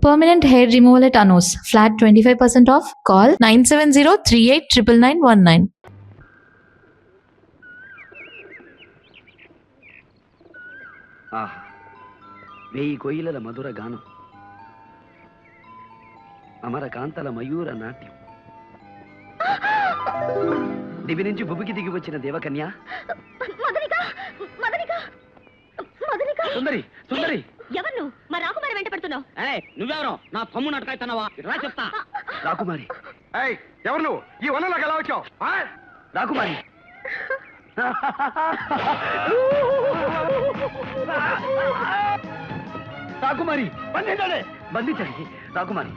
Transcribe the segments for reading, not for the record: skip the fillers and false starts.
Permanent hair removal at Anos. Flat 25% off. Call 970-389919. ఆహా, వేయి కొయ్యల మధుర గానం, అమరకాంతల మయూర నాట్యం, దివి నుంచి భువికి దిగి వచ్చిన దేవకన్య సుందరి. సుందరి ఎవరు? మా రాకుమారి వెంట పడుతున్నావు? నువ్వెవరో నా తమ్ముడు అటకాయితున్నావా? రా చెప్తా. రాకుమారి ఎవరు నువ్వు? ఈ వనంలోకి ఎలా వచ్చావు? రాకుమారి రాకుమారి బంధించండి, బంధించండి. రాకుమారి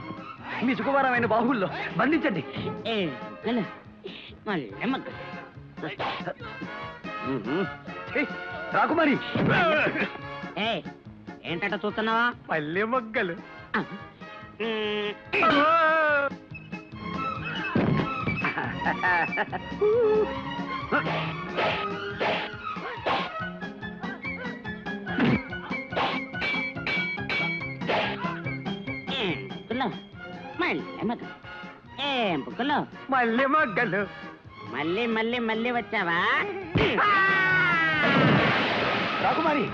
మీ సుకుమారమైన బాహుల్లో బంధించండి. రాకుమారి ఏంటట చూస్తున్నావా? పల్లె మొగ్గలు. మల్లె మొగ్గలు. మళ్ళీ మళ్ళీ మళ్ళీ వచ్చావా? రాకుమారి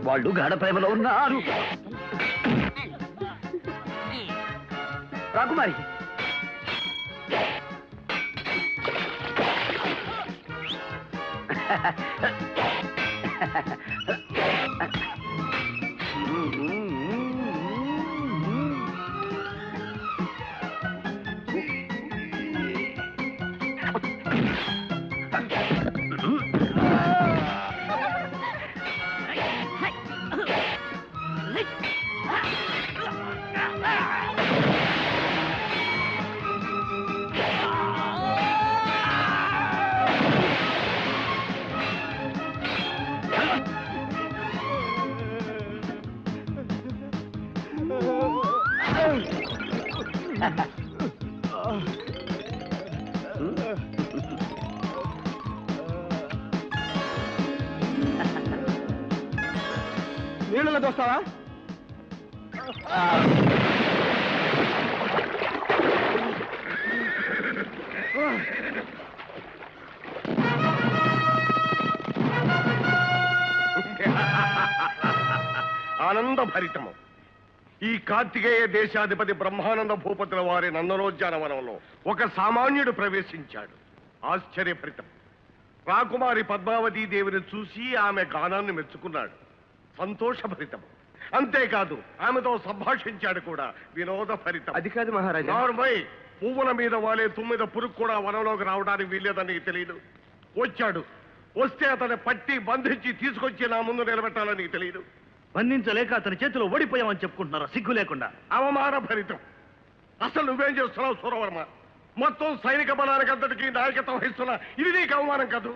వాళ్ళు గాఢ ప్రేమలో ఉన్నారు. రాకుమారి నీళ్ళలో దోస్తావా? ఆనంద భరితము. ఈ కార్తికేయ దేశాధిపతి బ్రహ్మానంద భూపతుల వారి నందనోద్యానవనంలో ఒక సామాన్యుడు ప్రవేశించాడు. ఆశ్చర్యభరితం. రాకుమారి పద్మావతీ దేవిని చూసి ఆమె గానాన్ని మెచ్చుకున్నాడు. సంతోషభరితం. అంతేకాదు ఆమెతో సంభాషించాడు కూడా. వినోదభరితం. అది కాదు మహారాజా. పువ్వుల మీద వాలే తుమ్మిద పురుగు కూడా వనంలోకి రావడానికి వీల్లేదని తెలియదు. వచ్చాడు. వస్తే అతన్ని పట్టి బంధించి తీసుకొచ్చి నా ముందు నిలబెట్టాలని తెలియదు. బంధించలేక అతని చేతిలో ఓడిపోయామని చెప్పుకుంటున్నారా సిగ్గు లేకుండా? అవమాన భరితం. అసలు నువ్వేం చేస్తున్నావు సూరవర్మ? మొత్తం సైనిక బలానికి అంతటికీ నాయకత్వం వహిస్తున్నా. ఇది నీకు అవమానం కాదు?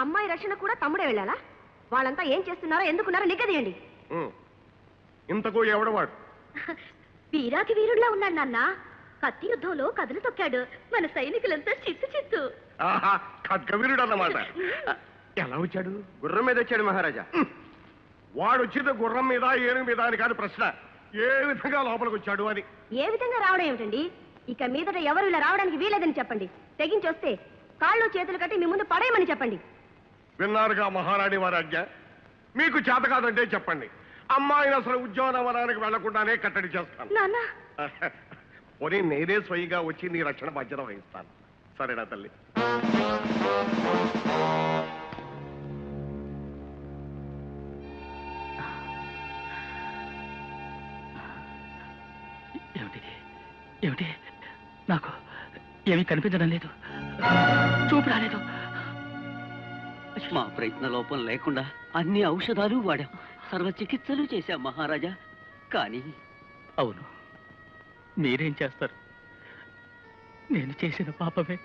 అమ్మాయి రక్షణ కూడా తమ్ముడే వెళ్ళాలా? వాళ్ళంతా ఏం చేస్తున్నారో ఎందుకున్నారో నిగ్గదీయండి. ఇంతకు ఎవడవాడు? వీరాకి వీరుల్లా ఉన్నాడు నాన్న. కత్తి యుద్ధంలో కథలు తొక్కాడు. మన సైనికులంతా చిత్తు చిత్తు. ఖడ్గవీరుడు అన్నమాట. ఎలా వచ్చాడు? గుర్రం మీద వచ్చాడు మహారాజా. వాడు వచ్చింది గుర్రం మీద ఏనుగు మీద అని కాదు ప్రశ్న. ఏ విధంగా లోపలికి వచ్చాడు అని. ఏ విధంగా రావడం ఏమిటండి? ఇక మీదట ఎవరు ఇలా రావడానికి వీలేదని చెప్పండి. తెగించి వస్తే కాళ్ళు చేతులు కట్టి మీ ముందు పడేయమని చెప్పండి. విన్నారుగా మహారాణి వారి ఆజ్ఞ. మీకు చేత కాదంటే చెప్పండి. అమ్మాయిని అసలు ఉద్యానవనానికి వెళ్లకుండానే కట్టడి చేస్తాను. నాన్న పోనీ నేనే స్వయంగా వచ్చి నీ రక్షణ బాధ్యత వహిస్తాను. సరేనా తల్లి? ఏమిటి? నాకు ఏమీ కనిపించడం లేదు, చూపు రాలేదు. మా ప్రయత్న లోపం లేకుండా అన్ని ఔషధాలు వాడాం, సర్వ చికిత్సలు చేశాం మహారాజా. కానీ అవును, మీరేం చేస్తారు? నేను చేసిన పాపమే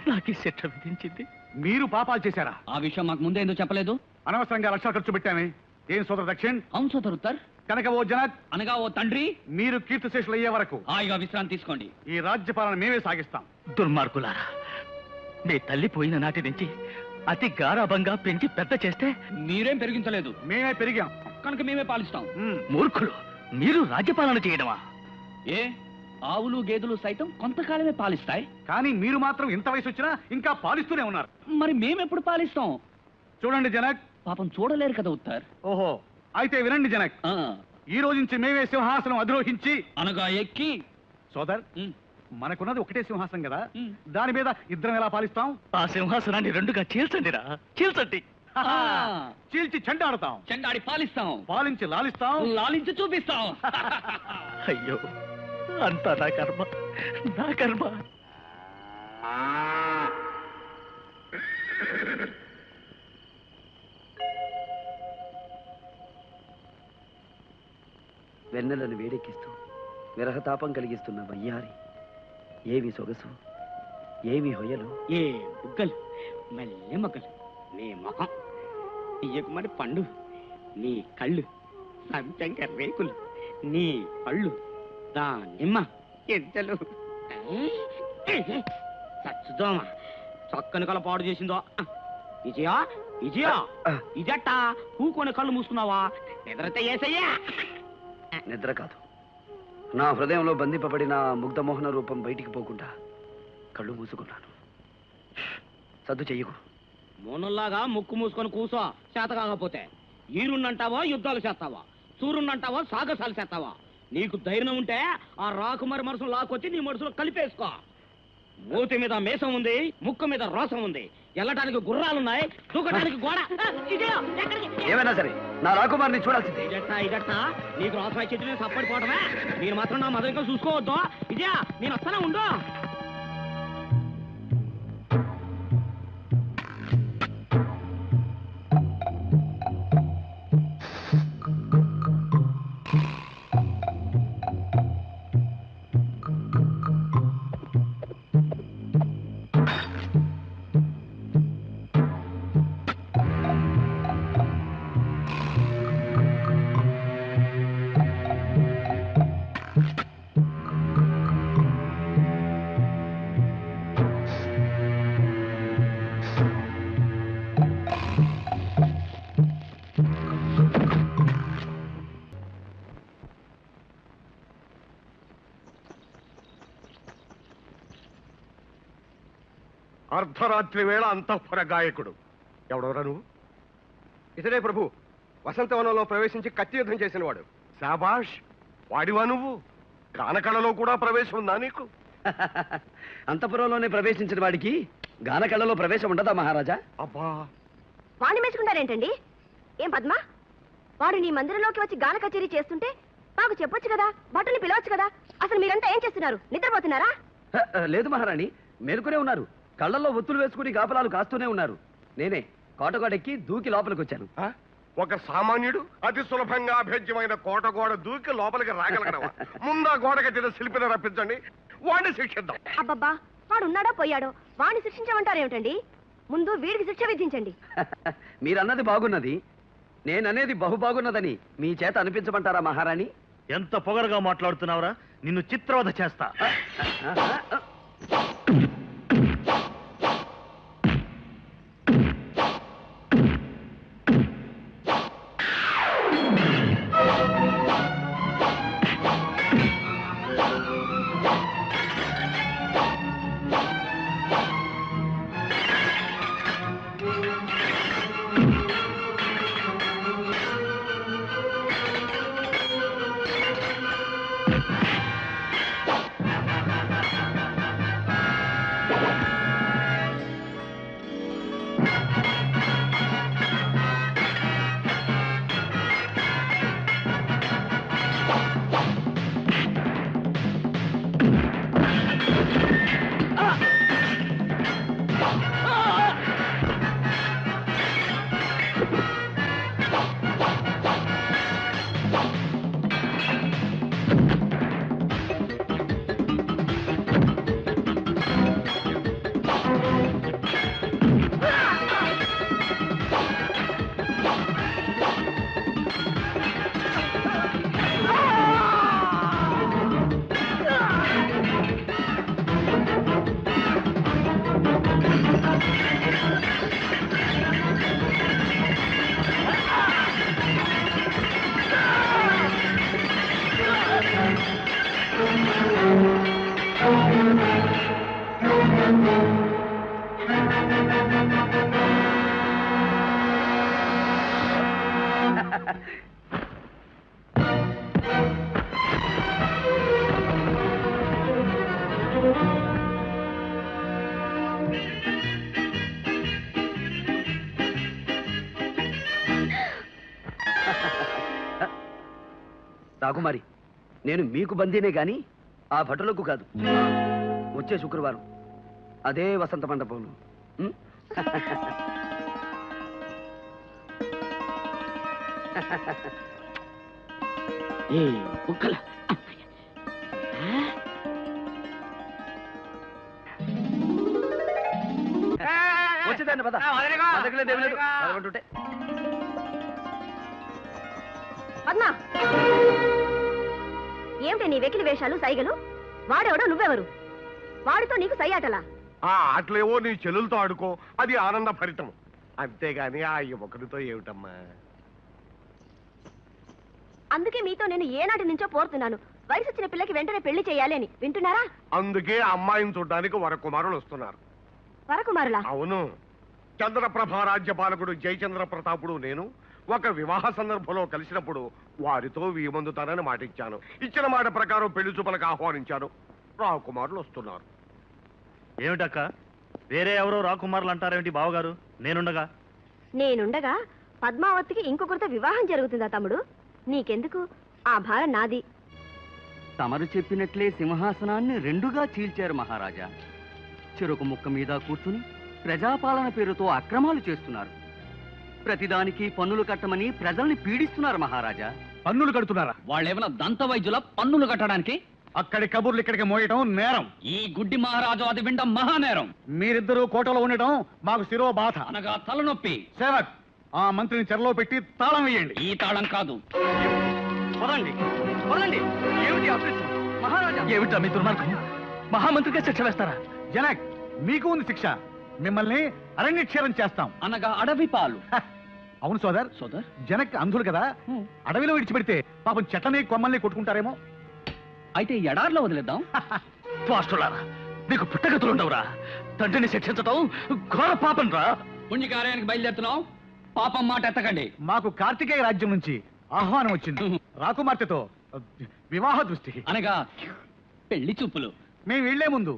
నాకు శిక్ష విధించింది. మీరు పాపాలు చేశారా? ఆ విషయం మాకు ముందే ఎందుకు చెప్పలేదు? అనవసరంగా లక్షలు ఖర్చు పెట్టామే. ఏం సోదర దక్షిణ్? అవును సోదరు ఉత్తర్. కనుక ఓ జనక్, అనగా ఓ తండ్రి, మీరు కీర్తిశేషులు అయ్యే వరకు హాయిగా విశ్రాంతి తీసుకోండి. ఈ రాజ్యపాలన మేమే సాగిస్తాం. దుర్మార్గులారా, మీ తల్లి పోయిన నాటి నుంచి అతి గారాభంగా పెంచి పెద్ద చేస్తే మీరేం పెరిగించలేదు మేమే పెరిగాం. కనుక మేమే పాలిస్తాం. మూర్ఖులు, మీరు రాజ్యపాలన చేయడమా? ఏ ఆవులు గేదెలు సైతం కొంతకాలమే పాలిస్తాయి, కానీ మీరు మాత్రం ఇంత వయసు వచ్చినా ఇంకా పాలిస్తూనే ఉన్నారు. మరి మేమెప్పుడు పాలిస్తాం? చూడండి జనక్. పాపం చూడలేరు కదా ఉత్తర్. ఓహో, అయితే వినండి జనక్. ఆ, ఈ రోజు నుంచి మేమే సింహాసనం అధిరోహించి, అనగా ఎక్కి. సోదర్, ఉమ్, మనకున్నది ఒకటే సింహాసనం కదా, ఉమ్. దాని మీద ఇద్దరం ఎలా పాలిస్తాం? ఆ సింహాసనాన్ని రెండుగా చీల్చండిరా, చీల్చండి. ఆ, చీల్చి చెండాడతాం, చెండాడి పాలిస్తాం, పాలించి లాలిస్తాం. లాలించి చూపిస్తాం. అయ్యో, అంతా నా కర్మ, నా కర్మ. వెన్నెలను వేడెక్కిస్తూ విరహతాపం కలిగిస్తున్న వయ్యారి, ఏమి సొగసు, ఏమి హొయలు. ఏ బుగ్గలు, మల్లె మొగ్గలు, నీ ముఖం, ఇయ్యకుమని పండు, నీ కళ్ళు, సంపెంగ రేకులు, నీ పళ్ళు, దానిమ్మ ఎద్దలు, సచ్చుదోమ చక్కని కల పాడు చేసిందో. విజయా, విజయా, ఇదట్ట పూకొని కళ్ళు మూసుకున్నావా? నిద్రతే ఏసయ్యా. నిద్ర కాదు, నా హృదయంలో బంధింపబడిన ముగ్ధమోహన రూపం బయటికి పోకుండా కళ్ళు మూసుకున్నాను. సద్దు చెయ్యకు. మోనల్లాగా ముక్కు మూసుకొని కూసో. చేత కాకపోతే ఈరున్నంటావా యుద్ధాలు చేస్తావా? సూరున్నంటావా సాగసాలు చేస్తావా? నీకు ధైర్యం ఉంటే ఆ రాకుమారి మనసును లాక్కొచ్చి నీ మనసులో కలిపేసుకో. మూతి మీద మేసం ఉంది, ముక్కు మీద రోసం ఉంది, వెళ్ళటానికి గుర్రాలున్నాయి, దూకటానికి గోడ. ఏమైనా సరే నా రాకుమారిని చూడాల్సిందే. ఇదట్టా నీకు రోసం చెట్టు నేను సప్పడిపోవడమే. మీరు మాత్రం నా మదరికలు చూసుకోవద్దు. ఇదే నేను వస్తానే ఉండు. అర్ధరాత్రి వేళ అంతఃపుర గాయకుడు ఎవడెవరా నువ్వు? ఇతడే ప్రభు, వసంతవనంలో ప్రవేశించి కత్తి యుద్ధం చేసిన వాడు. శాబాష్, వాడివా నువ్వు? గానకళలో కూడా ప్రవేశం ఉందా నీకు? అంతఃపురంలోనే ప్రవేశించిన వాడికి గానకళలో ప్రవేశం ఉండదా మహారాజా? అబ్బా, వాణ్ణి మెచ్చుకుంటారేంటండి? ఏం పద్మ, వాడు నీ మందిరంలోకి వచ్చి గాన కచేరీ చేస్తుంటే మాకు చెప్పొచ్చు కదా, భటుల్ని పిలవచ్చు కదా. అసలు మీరంతా ఏం చేస్తున్నారు? నిద్రపోతున్నారా? లేదు మహారాణి, మేలుకునే ఉన్నారు. కళ్ళల్లో ఒత్తులు వేసుకుని కాపలాలు కాస్తూనే ఉన్నారు. నేనే కోటగోడెక్కి దూకి లోపలికి వచ్చాను. ఆ? ఒక సామాన్యుడు అతి సులభంగా అభేద్యమైన కోట గోడ దూకి లోపలికి రాగలగడవా? ముందా గోడ కట్టిన శిల్పిని రప్పించండి, వాడిని శిక్షిద్దాం. అబ్బబ్బా, వాడు ఉన్నాడో పోయాడో, వాడిని శిక్షించమంటారేమిటండి? ముందు వీడికి శిక్ష విధించండి. మీరన్నది బాగున్నది, నేననేది బహు బాగున్నదని మీ చేత అనిపించమంటారా మహారాణి? ఎంత పొగరుగా మాట్లాడుతున్నావురా, నిన్ను చిత్రవధ చేస్తా. రాకుమారి, నేను మీకు బందీనే గాని ఆ భటులకు కాదు. వచ్చే శుక్రవారం అదే వసంత మండపంలో. ఉం? ఏ కుక్కల వచ్చేదాన్ని పద. బతకలేదు, ఏమీ లేదు. పదకొంటుంటే. పద్మ, ఏమిటి నీ వెకిలి వేషాలు, సైగలు? వాడెవడో, నువ్వెవరు? వాడితో నీకు సయ్యాటలా? ఆ ఆటలేవో నీ చెల్లెలతో ఆడుకో, అది ఆనంద భరితం. అంతేగాని ఆ యువకుడితో ఏమిటమ్మా? అందుకే మీతో నేను ఏనాటి నుంచో పోరుతున్నాను. వయసు వచ్చిన పిల్లకి వెంటనే పెళ్లి చేయాలి అని. వింటున్నారా? అందుకే ఆ అమ్మాయిని చూడడానికి వరకుమారులు వస్తున్నారు. వరకుమారులా? అవును. చంద్రప్రభ రాజ్యపాలకుడు జయచంద్ర ప్రతాపుడు నేను ఒక వివాహ సందర్భంలో కలిసినప్పుడు వారితో వీమందుతానని మాట ఇచ్చాను. ఇచ్చిన మాట ప్రకారం పెళ్లి చూపులకు ఆహ్వానించాను. రాకుమారులు వస్తున్నారు. ఏమిటక్క, వేరే ఎవరో రాకుమారులు అంటారేమిటి బావగారు? నేనుండగా పద్మావతికి ఇంకొకరితో వివాహం జరుగుతుందా తమ్ముడు? నీకెందుకు? ఆ భారం నాది. తమరు చెప్పినట్లే సింహాసనాన్ని రెండుగా చీల్చారు మహారాజా. చెరుకు ముక్క మీద కూర్చుని ప్రజాపాలన పేరుతో అక్రమాలు చేస్తున్నారు. ప్రతిదానికి పన్నులు కట్టమని ప్రజల్ని పీడిస్తున్నారు మహారాజా. పన్నులు కడుతున్నారా? వాళ్ళేమైనా దంత వైద్యుల పన్నులు కట్టడానికి? అక్కడి కబుర్లు ఇక్కడికి మోయటం నేరం. ఈ గుడ్డి మహారాజు అది వినడం మహానేరం. మీరిద్దరూ కోటలో ఉండటం మాకు శిరో బాధ. అనగా తలనొప్పి. సేవక్, ఆ మంత్రిని చెరలో పెట్టి తాళం వేయండి. ఈ తాళం కాదు. వదండి, వదండి. ఏమిటి అభ్యర్థం మహారాజా? ఏమిటా మీ దుర్మార్గం? మహామంత్రిగా శిక్ష వేస్తారా? జనక్, మీకు ఉంది శిక్ష. మిమ్మల్ని అరణ్యక్షేరం చేస్తాం. అనగా అడవి పాలు. అవును సోదర్. జనక్ అంధులు కదా, అడవిలో విడిచిపెడితే పాపం చెట్లని కొమ్మల్ని కొట్టుకుంటారేమో. అయితే ఎడార్లో వదిలేద్దాం. త్వాష్టులారా, నీకు పుట్టగతులుండవురా. తండ్రిని శిక్షించటం ఘోర పాపం రా. పుణ్యకార్యానికి బయలుదేరుతున్నాం. పాపం మాట ఎత్తకండి. మాకు కార్తికేయ రాజ్యం నుంచి ఆహ్వానం వచ్చింది. రాకుమార్తెతో వివాహ దృష్టి. అనగా పెళ్లి చూపులు. మేము వెళ్లే ముందు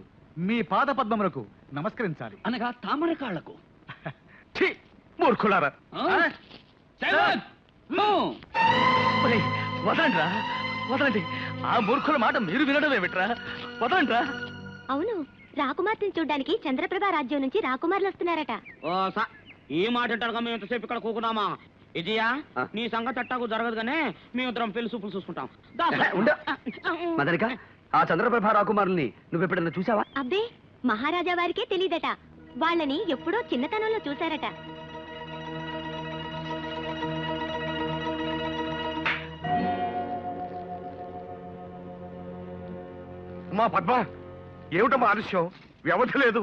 మీ పాద పద్మములకు నమస్కరించాలి. అనగా తామర కాళ్లకు. ఛీ, మూర్ఖులారా. వదండ్రా, వదండి. ఆ మూర్ఖుల మాట మీరు వినడం ఏమిట్రా? వదండ్రా. అవును, రాకుమార్తెని చూడ్డానికి చంద్రప్రభ రాజ్యం నుంచి రాకుమారులు వస్తున్నారట. ఈ మాట అంటారుగా మేము ఎంతసేపు ఇక్కడ కూకున్నామా? ఇదియా, నీ సంగతి అట్టాకు జరగదు గానే మేమిద్దరం పెళ్లి చూపులు చూసుకుంటాం. మదనిక, ఆ చంద్రప్రభ రాకుమారుల్ని నువ్వెప్పుడన్నా చూసావా? అబ్బే, మహారాజా వారికే తెలీదట. వాళ్ళని ఎప్పుడో చిన్నతనంలో చూశారట. అమ్మా పద్మ, ఏమిటమ్మా ఆలస్యం? వ్యవధి లేదు.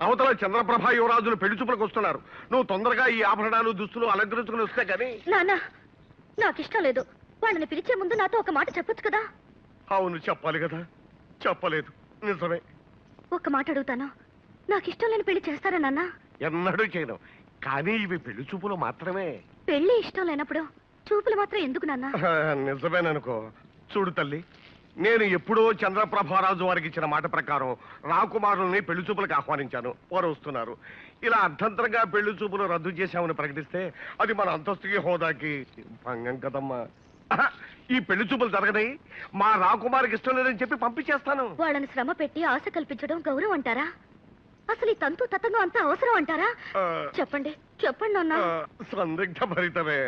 అవతల చంద్రప్రభ యువరాజులు పెళ్లి చూపులకు వస్తున్నారు. నువ్వు తొందరగా ఈ ఆభరణాలు దుస్తులు అలంకరించుకుని వస్తే గానీ. నాన్న, నాకిష్టం లేదు. వాళ్ళని పిలిచే ముందు నాతో ఒక మాట చెప్పొచ్చు కదా. అవును, చెప్పాలి కదా. చెప్పలేదు. నిజమే. ఒక్క మాట అడుగుతాను, నాకిష్టం లేని పెళ్లి చేస్తారా నాన్న? ఎన్నడూ చేయను. కానీ ఇవి పెళ్లి చూపులు మాత్రమే. పెళ్లి ఇష్టం లేనప్పుడు చూపులు మాత్రం ఎందుకు నాన్న? నిజమేననుకో. చూడు తల్లి, నేను ఎప్పుడో చంద్రప్రభారాజు వారికి ఇచ్చిన మాట ప్రకారం రాకుమారుల్ని పెళ్లి చూపులకు ఆహ్వానించాను. వారు వస్తున్నారు. ఇలా అర్థంతరంగా పెళ్లి చూపులు రద్దు చేశామని ప్రకటిస్తే అది మన అంతస్తుకి హోదాకి భంగం కదమ్మా. ఈ పెళ్లి చూపులు జరగదై మా రాకుమారికి ఇష్టం లేదని చెప్పి పంపించేస్తాను. వాళ్ళని శ్రమ పెట్టి ఆశ కల్పించడం గౌరవం అంటారా? అసలు ఈ తంతు తతంగం అంతా అవసరం అంటారా? చెప్పండి, చెప్పండి నాన్న. సందిగ్ధ భరితమే.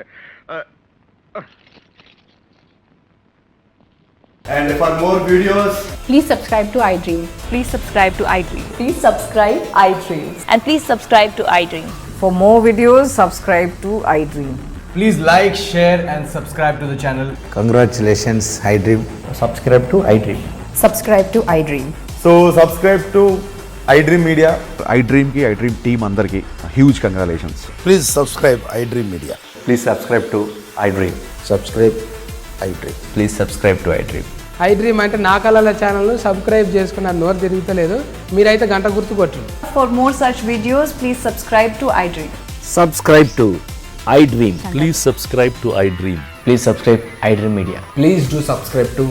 And for more videos, please subscribe to iDream. Please subscribe to iDream. Please subscribe iDream. And please subscribe to iDream. For more videos, subscribe to iDream. please like, share and subscribe to the channel. Congratulations, iDream. Subscribe to iDream. Subscribe to iDream. So subscribe to iDream Media. iDream ki iDream team andarki huge congratulations. Please subscribe iDream Media. Please subscribe to iDream. Subscribe iDream. Please subscribe to iDream. I dream అంటే నా కళల ఛానల్ను subscribe చేసుకున్న నోరు తిరుగుతలేదు. మీరైతే గంట గుర్తు కొట్టండి. For more such videos, please subscribe to iDream. Subscribe to I dream. Please subscribe to iDream. Please subscribe I dream media. Please do subscribe to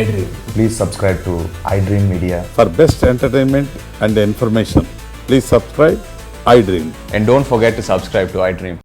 iDream. Please subscribe to iDream Media. For best entertainment and information, please subscribe iDream. And don't forget to subscribe to iDream.